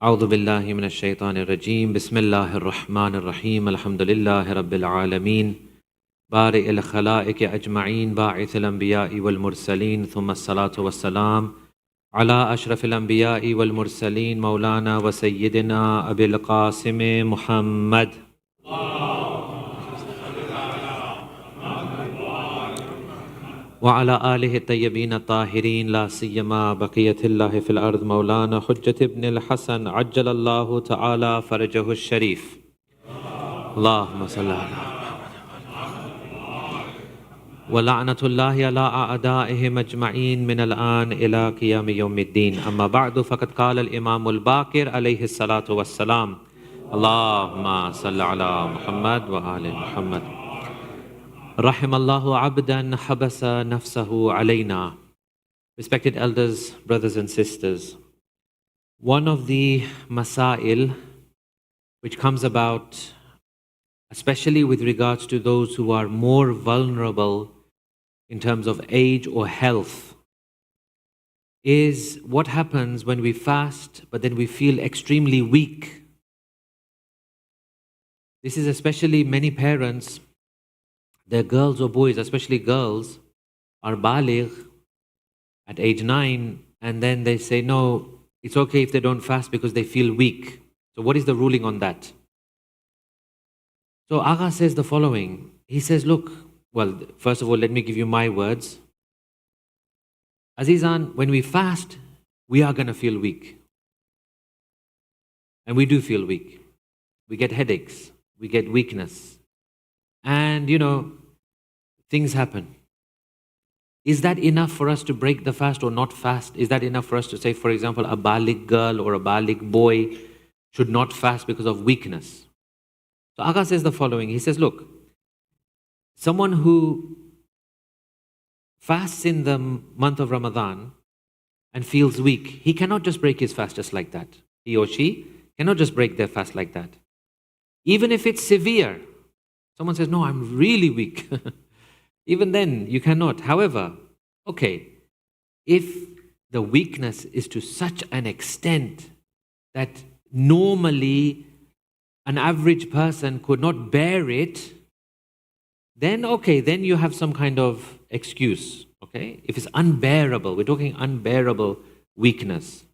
أعوذ بالله من الشيطان الرجيم بسم الله الرحمن الرحيم الحمد لله رب العالمين بارئ الخلائق أجمعين باعث الأنبياء والمرسلين ثم الصلاة والسلام على أشرف الأنبياء والمرسلين مولانا وسيدنا أبي القاسم محمد وعلى آله الطيبين الطاهرين لا سيما بقية الله في الأرض مولانا حجة ابن الحسن عجل الله تعالى فرجه الشريف اللهم صل على ولعنة الله على أعدائهم أجمعين من الآن إلى قيام يوم الدين أما بعد فقد قال الإمام الباقر عليه الصلاة والسلام اللهم صل على محمد وآل محمد رحم الله عبدا حبس نفسه علينا. Respected elders, brothers and sisters, one of the masail which comes about, especially with regards to those who are more vulnerable in terms of age or health, is what happens when we fast but then we feel extremely weak. This is especially many parents, their girls or boys, especially girls, are baligh at age 9, and then they say, no, it's okay if they don't fast because they feel weak. So what is the ruling on that? So Agha says the following. He says, look, well, first of all, let me give you my words. Azizan, when we fast, we are going to feel weak. And we do feel weak. We get headaches. We get weakness. And, things happen. Is that enough for us to break the fast or not fast? Is that enough for us to say, for example, a baligh girl or a baligh boy should not fast because of weakness? So Agha says the following. He says, look, someone who fasts in the month of Ramadan and feels weak, he cannot just break his fast just like that. He or she cannot just break their fast like that. Even if it's severe. Someone says, no, I'm really weak. Even then, you cannot. However, okay, if the weakness is to such an extent that normally an average person could not bear it, then okay, then you have some kind of excuse, okay? If it's unbearable, we're talking unbearable weakness,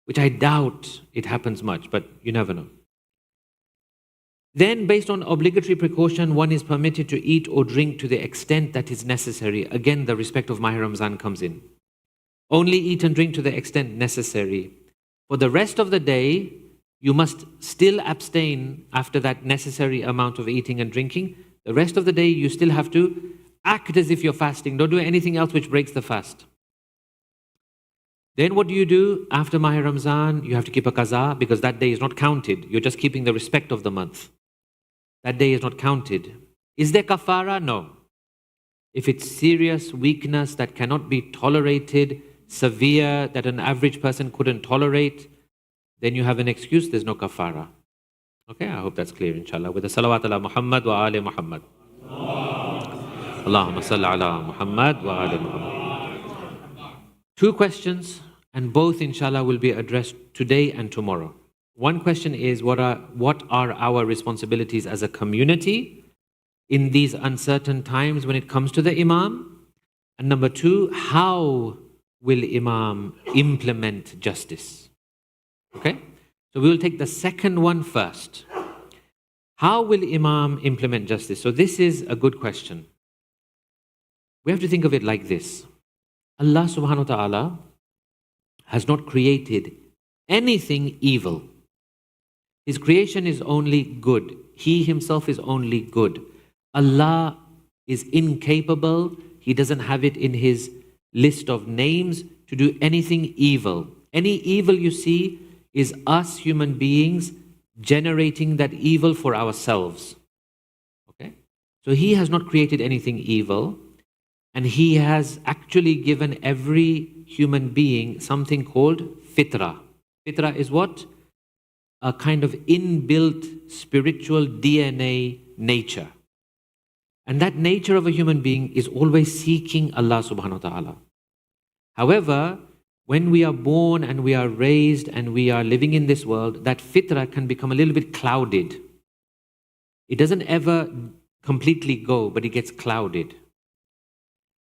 which I doubt it happens much, but you never know. Then, based on obligatory precaution, one is permitted to eat or drink to the extent that is necessary. Again, the respect of Mahr Ramzan comes in. Only eat and drink to the extent necessary. For the rest of the day, you must still abstain after that necessary amount of eating and drinking. The rest of the day, you still have to act as if you're fasting. Don't do anything else which breaks the fast. Then what do you do after Mahr Ramzan? You have to keep a qaza because that day is not counted. You're just keeping the respect of the month. That day is not counted. Is there kafara? No. If it's serious weakness that cannot be tolerated, severe, that an average person couldn't tolerate, then you have an excuse, there's no kafara. Okay, I hope that's clear, inshallah. With the salawat ala Muhammad wa ali Muhammad. Allahumma salli ala Muhammad wa ali Muhammad. 2 questions, and both, inshallah, will be addressed today and tomorrow. One question is, what are our responsibilities as a community in these uncertain times when it comes to the Imam? And number 2, how will Imam implement justice? Okay? So we will take the second one first. How will Imam implement justice? So this is a good question. We have to think of it like this. Allah subhanahu wa ta'ala has not created anything evil. His creation is only good. He himself is only good. Allah is incapable. He doesn't have it in his list of names to do anything evil. Any evil you see is us human beings generating that evil for ourselves. Okay? So he has not created anything evil, and he has actually given every human being something called fitrah. Fitrah is what? A kind of inbuilt spiritual DNA nature. And that nature of a human being is always seeking Allah subhanahu wa ta'ala. However, When we are born and we are raised and we are living in this world, that fitrah can become a little bit clouded. It doesn't ever completely go, but it gets clouded.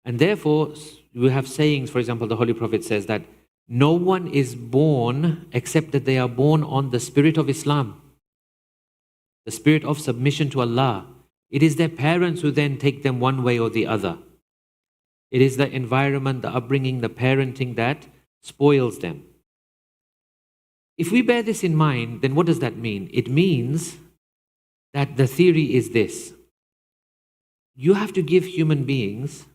And therefore, we have sayings, for example, the Holy Prophet says that no one is born except that they are born on the spirit of Islam, the spirit of submission to Allah. It is their parents who then take them one way or the other. It is the environment, the upbringing, the parenting that spoils them. If we bear this in mind, then what does that mean? It means that the theory is this. You have to give human beings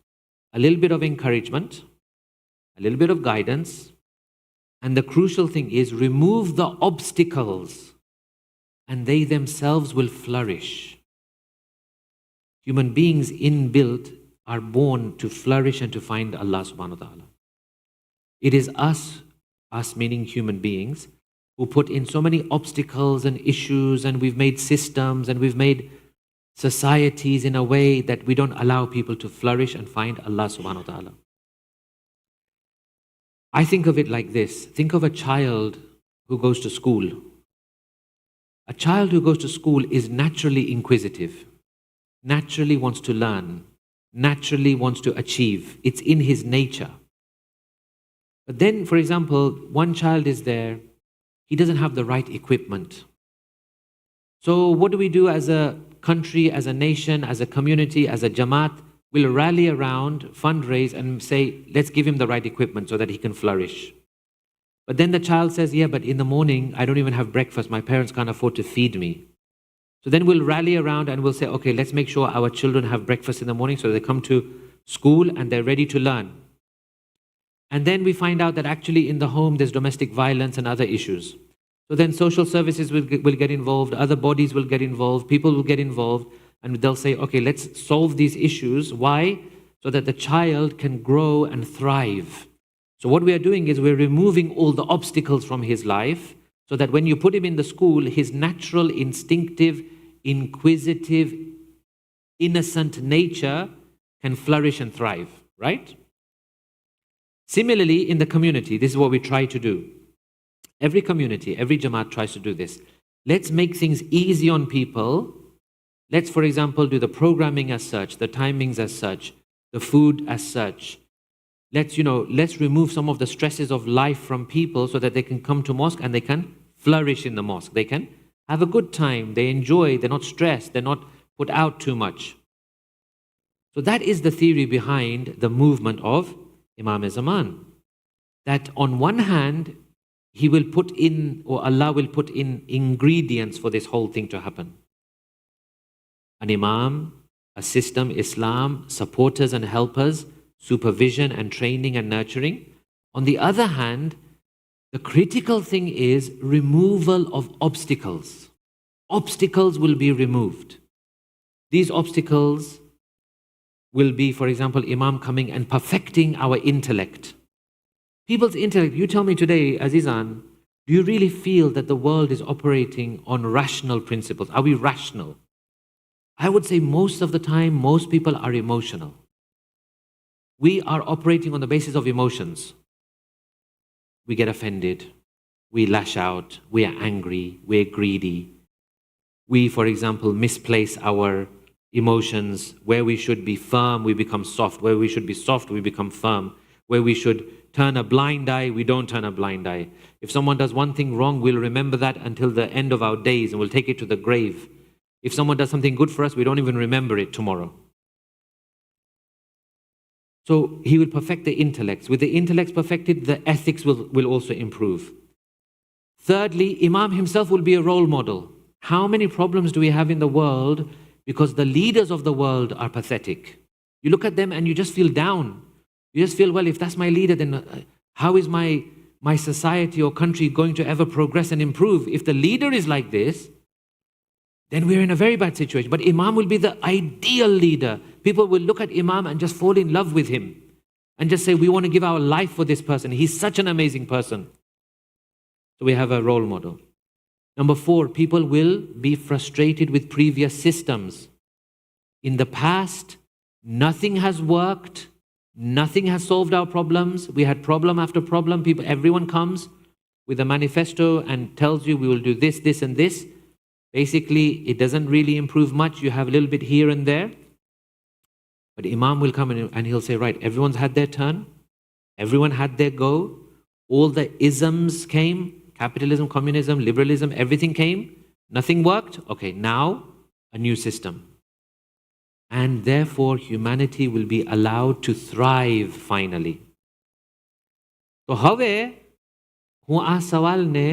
a little bit of encouragement, a little bit of guidance, and the crucial thing is remove the obstacles and they themselves will flourish. Human beings inbuilt are born to flourish and to find Allah subhanahu wa ta'ala. It is us meaning human beings, who put in so many obstacles and issues, and we've made systems and we've made societies in a way that we don't allow people to flourish and find Allah subhanahu wa ta'ala. I think of it like this. Think of a child who goes to school. A child who goes to school is naturally inquisitive, naturally wants to learn, naturally wants to achieve. It's in his nature. But then, for example, one child is there, he doesn't have the right equipment. So what do we do as a country, as a nation, as a community, as a jamaat? We'll rally around, fundraise and say, let's give him the right equipment so that he can flourish. But then the child says, yeah, but in the morning, I don't even have breakfast. My parents can't afford to feed me. So then we'll rally around and we'll say, okay, let's make sure our children have breakfast in the morning so they come to school and they're ready to learn. And then we find out that actually in the home there's domestic violence and other issues. So then social services will get involved, other bodies will get involved, people will get involved, and they'll say, okay, let's solve these issues. Why? So that the child can grow and thrive. So what we are doing is we're removing all the obstacles from his life so that when you put him in the school, his natural, instinctive, inquisitive, innocent nature can flourish and thrive, right? Similarly, in the community, this is what we try to do. Every community, every jamaat tries to do this. Let's make things easy on people. Let's, for example, do the programming as such, the timings as such, the food as such. Let's remove some of the stresses of life from people so that they can come to mosque and they can flourish in the mosque. They can have a good time, they enjoy, they're not stressed, they're not put out too much. So that is the theory behind the movement of Imam Zaman. That on one hand, He will put in, or Allah will put in ingredients for this whole thing to happen. An Imam, a system, Islam, supporters and helpers, supervision and training and nurturing. On the other hand, the critical thing is removal of obstacles. Obstacles will be removed. These obstacles will be, for example, Imam coming and perfecting our intellect. People's intellect, you tell me today, Azizan, do you really feel that the world is operating on rational principles? Are we rational? I would say most of the time, most people are emotional. We are operating on the basis of emotions. We get offended, we lash out, we are angry, we're greedy. We, for example, misplace our emotions. Where we should be firm, we become soft. Where we should be soft, we become firm. Where we should turn a blind eye, we don't turn a blind eye. If someone does one thing wrong, we'll remember that until the end of our days and we'll take it to the grave. If someone does something good for us, we don't even remember it tomorrow. So He will perfect the intellects. With the intellects perfected, the ethics will also improve. Thirdly, Imam himself will be a role model. How many problems do we have in the world because the leaders of the world are pathetic? You look at them and you just feel down. You just feel, well, if that's my leader, then how is my society or country going to ever progress and improve? If the leader is like this, then we're in a very bad situation. But Imam will be the ideal leader. People will look at Imam and just fall in love with him and just say, we want to give our life for this person. He's such an amazing person. So we have a role model. Number 4, people will be frustrated with previous systems. In the past, nothing has worked, Nothing has solved our problems. We had problem after problem. Everyone comes with a manifesto and tells you we will do this, this, and this. Basically, it doesn't really improve much. You have a little bit here and there. But Imam will come and he'll say, right, everyone's had their turn. Everyone had their go. All the isms came. Capitalism, communism, liberalism, everything came. Nothing worked. Okay, now a new system. And therefore, humanity will be allowed to thrive finally. So, હવે હું આ સવાલને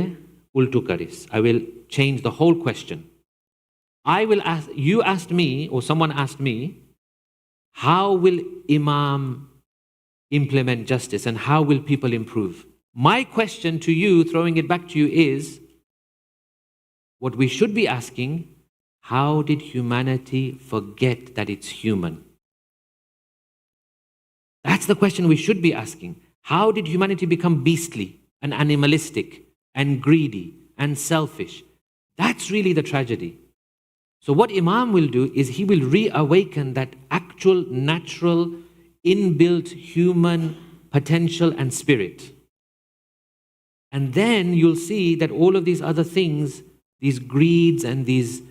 ઉલટું કરીશ. I will change the whole question. You asked me, or someone asked me, how will Imam implement justice and how will people improve? My question to you, throwing it back to you, is what we should be asking: how did humanity forget that it's human? That's the question we should be asking. How did humanity become beastly and animalistic and greedy and selfish? That's really the tragedy. So what Imam will do is he will reawaken that actual, natural, inbuilt human potential and spirit. And then you'll see that all of these other things, these greeds and these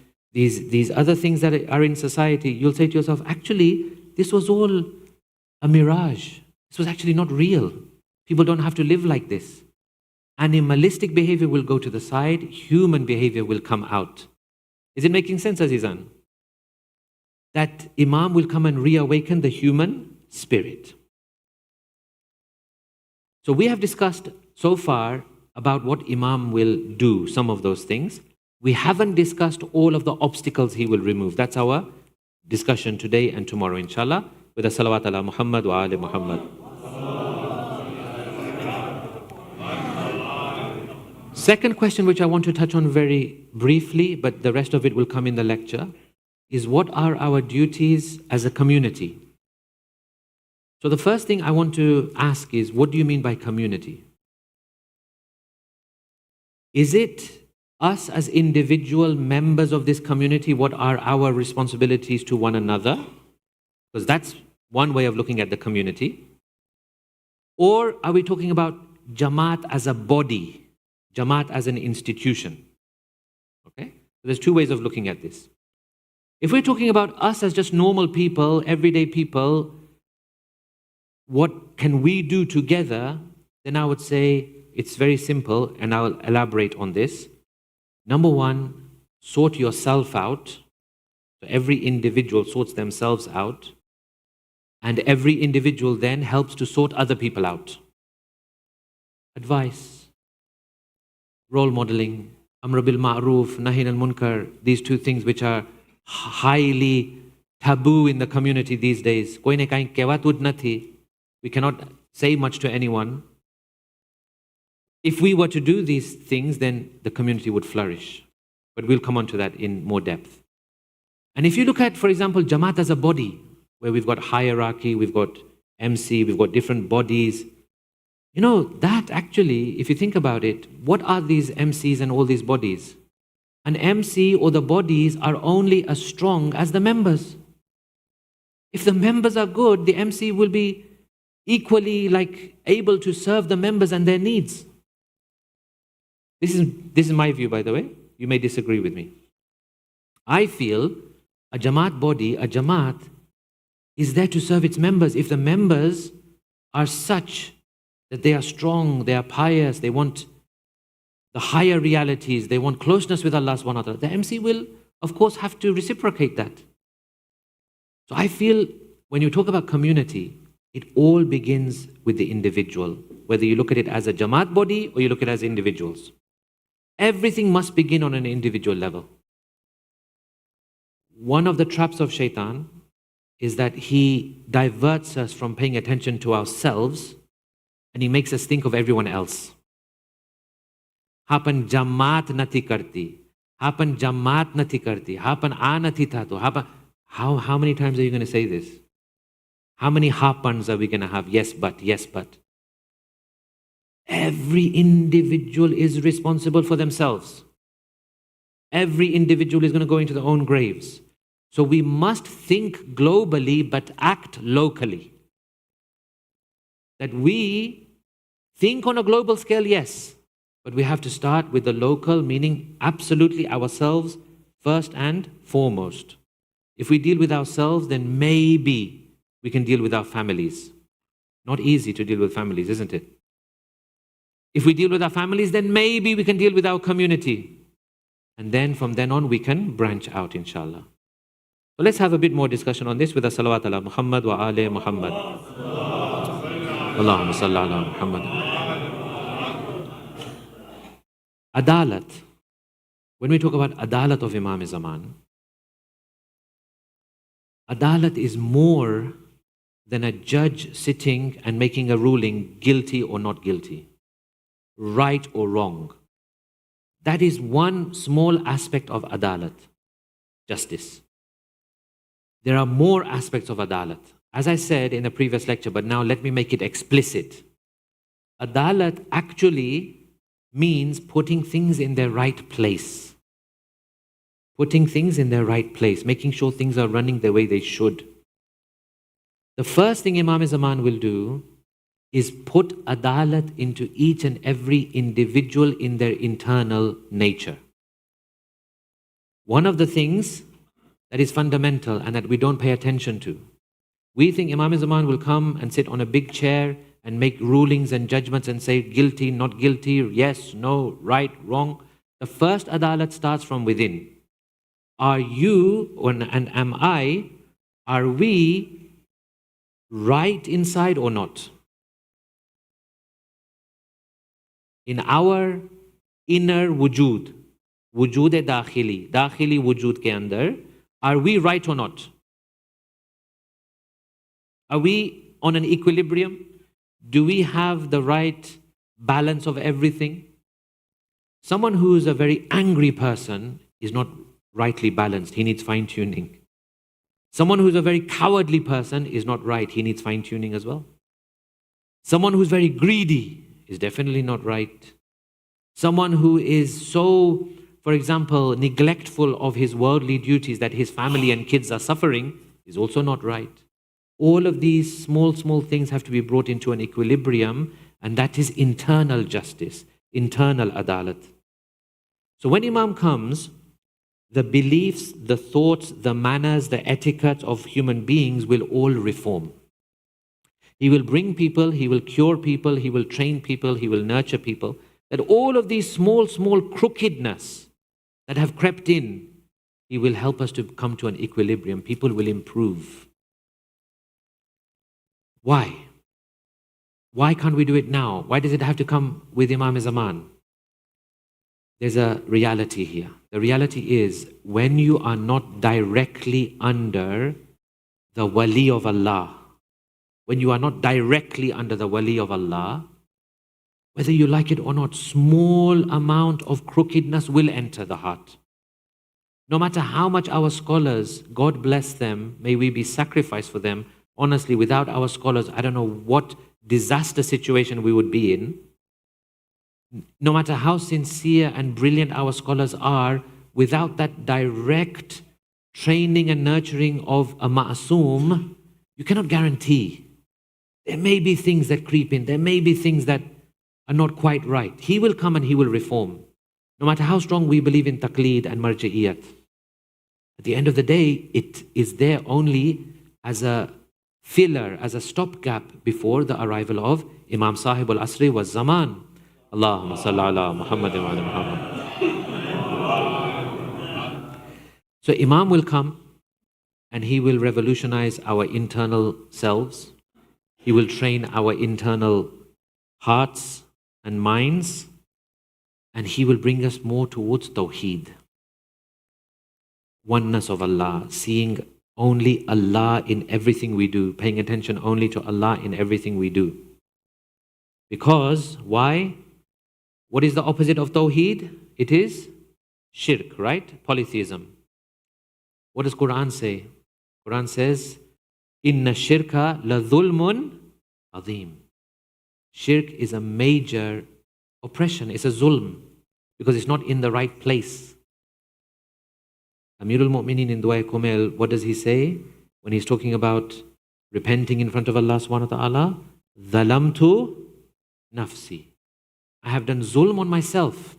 other things that are in society, you'll say to yourself, actually, this was all a mirage. This was actually not real. People don't have to live like this. Animalistic behavior will go to the side, human behavior will come out. Is it making sense, Azizan? That Imam will come and reawaken the human spirit. So we have discussed so far about what Imam will do, some of those things. We haven't discussed all of the obstacles he will remove. That's our discussion today and tomorrow, inshallah. With a salawat ala Muhammad wa ali Muhammad. Second question, which I want to touch on very briefly, but the rest of it will come in the lecture, is what are our duties as a community? So the first thing I want to ask is, what do you mean by community? Is it us as individual members of this community? What are our responsibilities to one another? Because that's one way of looking at the community. Or are we talking about Jamaat as a body? Jamaat as an institution? Okay? So there's two ways of looking at this. If we're talking about us as just normal people, everyday people, what can we do together? Then I would say it's very simple, and I'll elaborate on this. Number one, sort yourself out. So every individual sorts themselves out, and every individual then helps to sort other people out. Advice, role modeling, amr bil ma'roof, nahi al munkar, these two things which are highly taboo in the community these days. Koine kain kehwaતું જ નથી. We cannot say much to anyone. If we were to do these things, then the community would flourish. But we'll come on to that in more depth. And if you look at, for example, Jamaat as a body, where we've got hierarchy, we've got MC, we've got different bodies. You know, that actually, if you think about it, what are these MCs and all these bodies? An MC or the bodies are only as strong as the members. If the members are good, the MC will be equally able to serve the members and their needs. This is my view, by the way. You may disagree with me. I feel a Jamaat body, a Jamaat, is there to serve its members. If the members are such that they are strong, they are pious, they want the higher realities, they want closeness with Allah subhanahu wa ta'ala, the MC will, of course, have to reciprocate that. So I feel when you talk about community, it all begins with the individual, whether you look at it as a Jamaat body or you look at it as individuals. Everything must begin on an individual level. One of the traps of shaitan is that he diverts us from paying attention to ourselves and he makes us think of everyone else. Hapan Jamaat nati karti. Hapan Jamaat nati karti. Hapan a nati thato. How many times are you going to say this? How many hapans are we going to have? Yes, but, yes, but. Every individual is responsible for themselves. Every individual is going to go into their own graves. So we must think globally but act locally. that we think on a global scale, yes, but we have to start with the local, meaning absolutely ourselves first and foremost. If we deal with ourselves, then maybe we can deal with our families. Not easy to deal with families, isn't it? If we deal with our families, then maybe we can deal with our community. And then from then on, we can branch out, inshallah. So let's have a bit more discussion on this with a salawat ala Muhammad wa ali Muhammad. Allahumma salli ala Muhammad. Adalat. When we talk about adalat of Imam Zaman, adalat is more than a judge sitting and making a ruling guilty or not guilty, right or wrong. That is one small aspect of adalat, justice. There are more aspects of adalat. As I said in the previous lecture, but now let me make it explicit. Adalat actually means putting things in their right place. Putting things in their right place, making sure things are running the way they should. The first thing Imam Zaman will do is put adalat into each and every individual in their internal nature. One of the things that is fundamental and that we don't pay attention to, we think Imam Zaman will come and sit on a big chair and make rulings and judgments and say guilty, not guilty, yes, no, right, wrong. The first adalat starts from within. Are you and am I, are we right inside or not? In our inner wujud, wujud-e-dakhili, dakhili wujud ke andar, are we right or not? Are we on an equilibrium? Do we have the right balance of everything? Someone who is a very angry person is not rightly balanced. He needs fine-tuning. Someone who is a very cowardly person is not right. He needs fine-tuning as well. Someone who is very greedy is definitely not right. Someone who is so, for example, neglectful of his worldly duties that his family and kids are suffering is also not right. All of these small things have to be brought into an equilibrium, and that is internal justice, internal adalat. So when Imam comes, the beliefs, the thoughts, the manners, the etiquette of human beings will all reform. He will bring people, he will cure people, he will train people, he will nurture people. That all of these small crookedness that have crept in, he will help us to come to an equilibrium. People will improve. Why? Why can't we do it now? Why does it have to come with Imam Zaman? There's a reality here. The reality is when you are not directly under the wali of Allah, when you are not directly under the wali of Allah, whether you like it or not, small amount of crookedness will enter the heart. No matter how much our scholars, God bless them, may we be sacrificed for them. Honestly, without our scholars, I don't know what disaster situation we would be in. No matter how sincere and brilliant our scholars are, without that direct training and nurturing of a ma'asum, you cannot guarantee. There may be things that creep in. There may be things that are not quite right. He will come and he will reform. No matter how strong we believe in taqleed and marja'iyat. At the end of the day, it is there only as a filler, as a stopgap before the arrival of Imam Sahib al-Asri wa Zaman. Allahumma salli ala Muhammad wa ala Muhammad. So Imam will come and he will revolutionize our internal selves. He will train our internal hearts and minds, and he will bring us more towards Tawheed. Oneness of Allah, seeing only Allah in everything we do, paying attention only to Allah in everything we do. Because, why? What is the opposite of Tawheed? It is Shirk, right? Polytheism. What does Quran say? Quran says, Inna shirka la dhulmun azim. Shirk is a major oppression. It's a zulm because it's not in the right place. Amirul Mu'mineen in Dua Kumel, what does he say when he's talking about repenting in front of Allah subhanahu wa ta'ala? Zalamtu nafsi. I have done zulm on myself.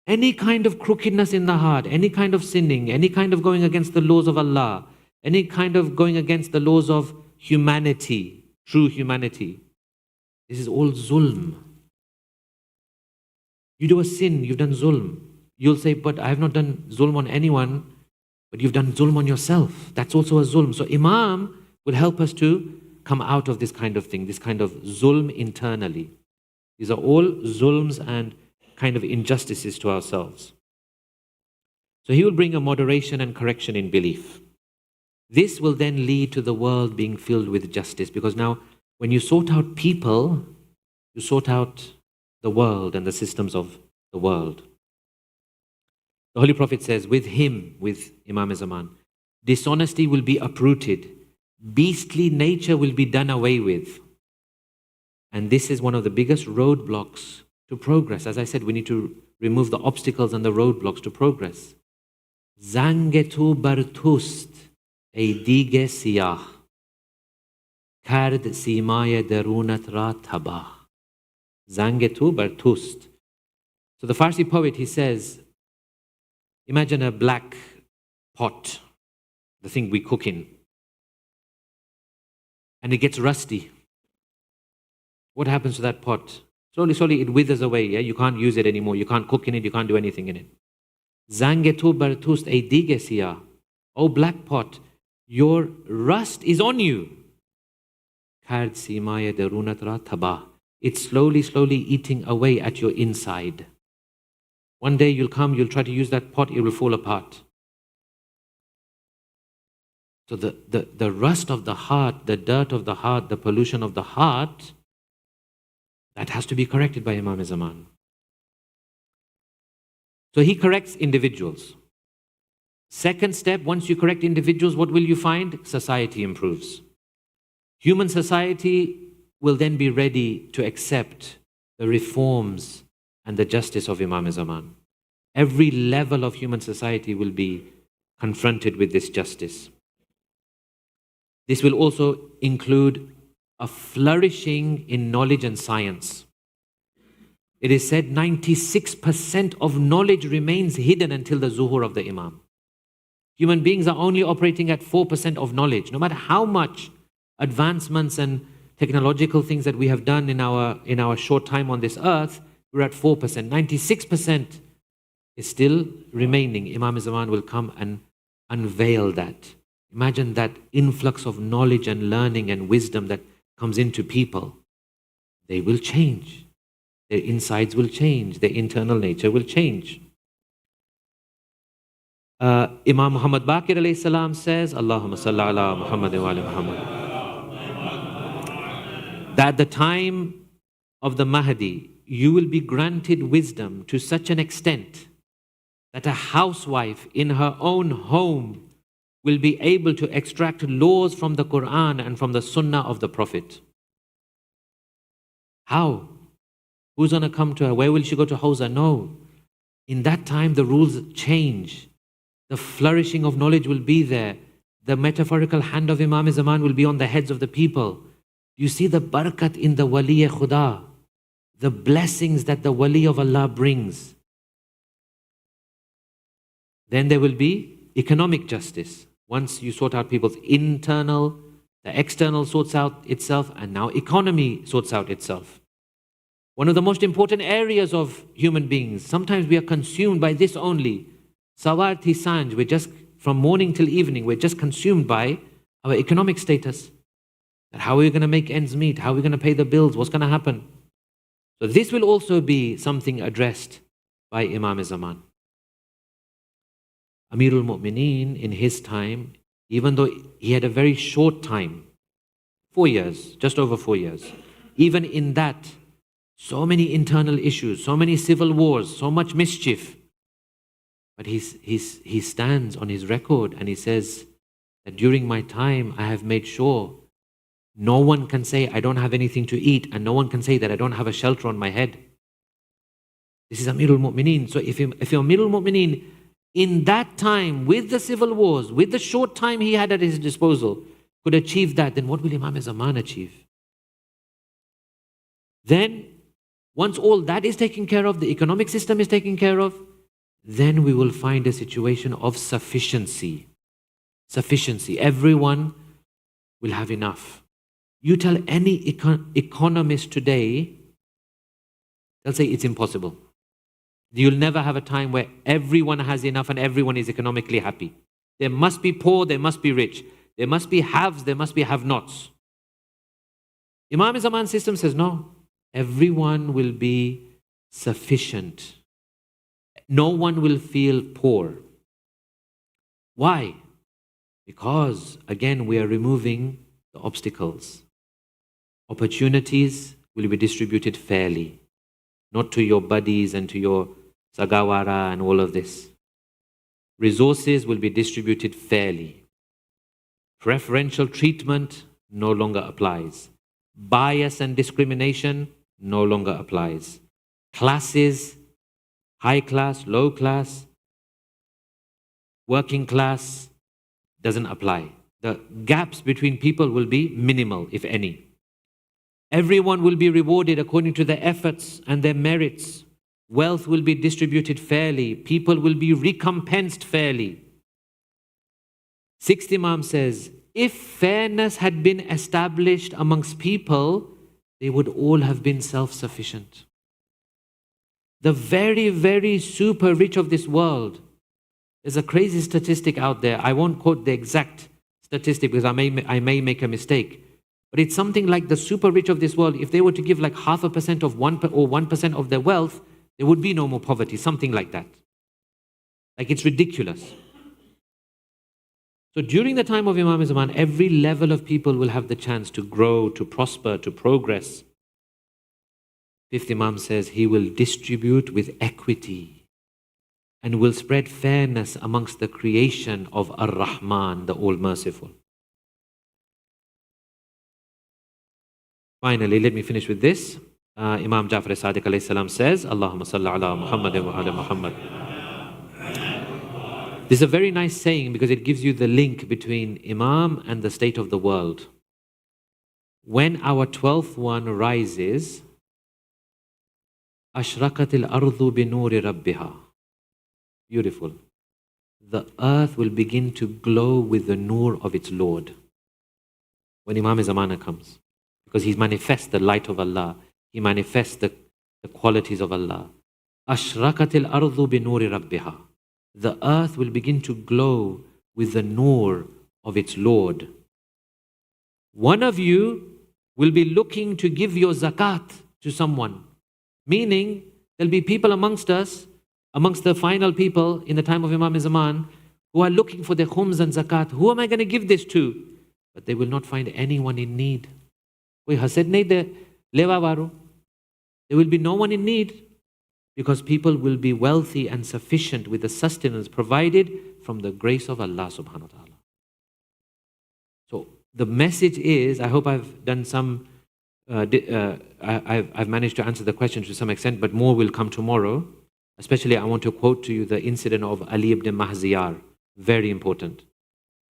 Any kind of crookedness in the heart, any kind of sinning, any kind of going against the laws of Allah, any kind of going against the laws of humanity, true humanity, this is all zulm. You do a sin, you've done zulm. You'll say, but I have not done zulm on anyone, but you've done zulm on yourself. That's also a zulm. So Imam will help us to come out of this kind of thing, this kind of zulm internally. These are all zulms and kind of injustices to ourselves. So he will bring a moderation and correction in belief. This will then lead to the world being filled with justice, because now when you sort out people, you sort out the world and the systems of the world. The Holy Prophet says, with him, with Imam Zaman, dishonesty will be uprooted, beastly nature will be done away with. And this is one of the biggest roadblocks to progress. As I said, we need to remove the obstacles and the roadblocks to progress. Zange tu bartust ey dige siyah, kard simay darunat ra tabah. Zange tu bartust. So the Farsi poet, he says, imagine a black pot, the thing we cook in, and it gets rusty. What happens to that pot? Slowly, slowly it withers away. Yeah? You can't use it anymore. You can't cook in it. You can't do anything in it. Zange tu bartust ey dige siyah. Oh black pot, your rust is on you. Kard simay darunat ra tabah. It's slowly, slowly eating away at your inside. One day you'll come, you'll try to use that pot, it will fall apart. So the rust of the heart, the dirt of the heart, the pollution of the heart, that has to be corrected by Imam Zaman. So he corrects individuals. Second step, once you correct individuals, what will you find? Society improves. Human society will then be ready to accept the reforms and the justice of Imam Zaman. Every level of human society will be confronted with this justice. This will also include a flourishing in knowledge and science. It is said 96% of knowledge remains hidden until the zuhur of the Imam. Human beings are only operating at 4% of knowledge. No matter how much advancements and technological things that we have done in our short time on this earth, we're at 4%. 96% is still remaining. Imam Zaman will come and unveil that. Imagine that influx of knowledge and learning and wisdom that comes into people. They will change. Their insides will change. Their internal nature will change. Imam Muhammad Baqir alayhi salam says, Allahumma salli ala Muhammad wa ala Muhammad, that at the time of the Mahdi, you will be granted wisdom to such an extent that a housewife in her own home will be able to extract laws from the Quran and from the Sunnah of the Prophet. How? Who's going to come to her? Where will she go to Hawza? No. In that time, the rules change. The flourishing of knowledge will be there. The metaphorical hand of Imam Zaman will be on the heads of the people. You see the barakat in the wali khuda, the blessings that the wali of Allah brings. Then there will be economic justice. Once you sort out people's internal, the external sorts out itself, and now economy sorts out itself. One of the most important areas of human beings, sometimes we are consumed by this only. Sawarti Sanj, we're just, from morning till evening, we're just consumed by our economic status. How are we going to make ends meet? How are we going to pay the bills? What's going to happen? So this will also be something addressed by Imam Zaman. Amirul Mu'mineen in his time, even though he had a very short time, 4 years, just over 4 years, even in that, so many internal issues, so many civil wars, so much mischief. But he stands on his record and he says that during my time I have made sure no one can say I don't have anything to eat, and no one can say that I don't have a shelter on my head. This is Amirul Mu'mineen. So if you're Amirul Mu'mineen, in that time, with the civil wars, with the short time he had at his disposal, could achieve that, then what will Imam Zaman achieve? Then, once all that is taken care of, the economic system is taken care of, then we will find a situation of sufficiency. Sufficiency. Everyone will have enough. You tell any economist today, they'll say it's impossible. You'll never have a time where everyone has enough and everyone is economically happy. There must be poor, there must be rich. There must be haves, there must be have-nots. Imam Zaman's system says no. Everyone will be sufficient. No one will feel poor. Why? Because, again, we are removing the obstacles. Opportunities will be distributed fairly, not to your buddies and to your sagawara and all of this. Resources will be distributed fairly. Preferential treatment no longer applies. Bias and discrimination no longer applies. Classes, high class, low class, working class, doesn't apply. The gaps between people will be minimal, if any. Everyone will be rewarded according to their efforts and their merits. Wealth will be distributed fairly. People will be recompensed fairly. Sixth Imam says, if fairness had been established amongst people, they would all have been self-sufficient. The very, very super rich of this world, there's a crazy statistic out there. I won't quote the exact statistic because I may make a mistake. But it's something like the super rich of this world, if they were to give like 0.5% of 1% of their wealth, there would be no more poverty, something like that. Like it's ridiculous. So during the time of Imam Zaman, every level of people will have the chance to grow, to prosper, to progress. Fifth Imam says he will distribute with equity and will spread fairness amongst the creation of Ar-Rahman, the All-Merciful. Finally, let me finish with this. Imam Jafar Sadiq alayhi salam says, Allahumma salli ala Muhammad wa ala Muhammad. This is a very nice saying because it gives you the link between Imam and the state of the world. When our 12th one rises, Ashraqatil ardu bi nuri rabbiha. Beautiful. The earth will begin to glow with the nur of its Lord. When Imam Zamana comes. Because he manifests the light of Allah. He manifests the qualities of Allah. Ashraqatil ardu bi nuri rabbiha. The earth will begin to glow with the nur of its Lord. One of you will be looking to give your zakat to someone. Meaning, there'll be people amongst us, amongst the final people in the time of Imam Zaman, who are looking for their khums and zakat. Who am I going to give this to? But they will not find anyone in need. There will be no one in need because people will be wealthy and sufficient with the sustenance provided from the grace of Allah subhanahu wa ta'ala. So the message is, I hope I've done some, I've managed to answer the question to some extent, but more will come tomorrow. Especially I want to quote to you the incident of Ali ibn Mahziyar, very important.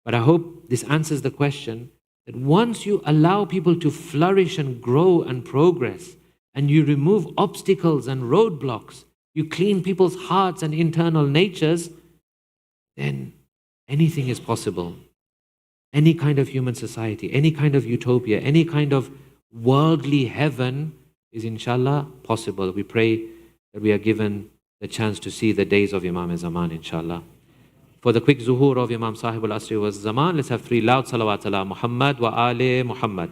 But I hope this answers the question that once you allow people to flourish and grow and progress, and you remove obstacles and roadblocks, you clean people's hearts and internal natures, then anything is possible. Any kind of human society, any kind of utopia, any kind of worldly heaven is inshallah possible. We pray that we are given the chance to see the days of Imam Zaman, inshallah. For the quick zuhur of Imam Sahib al-Asri was Zaman, let's have 3 loud salawat ala Muhammad wa ali Muhammad.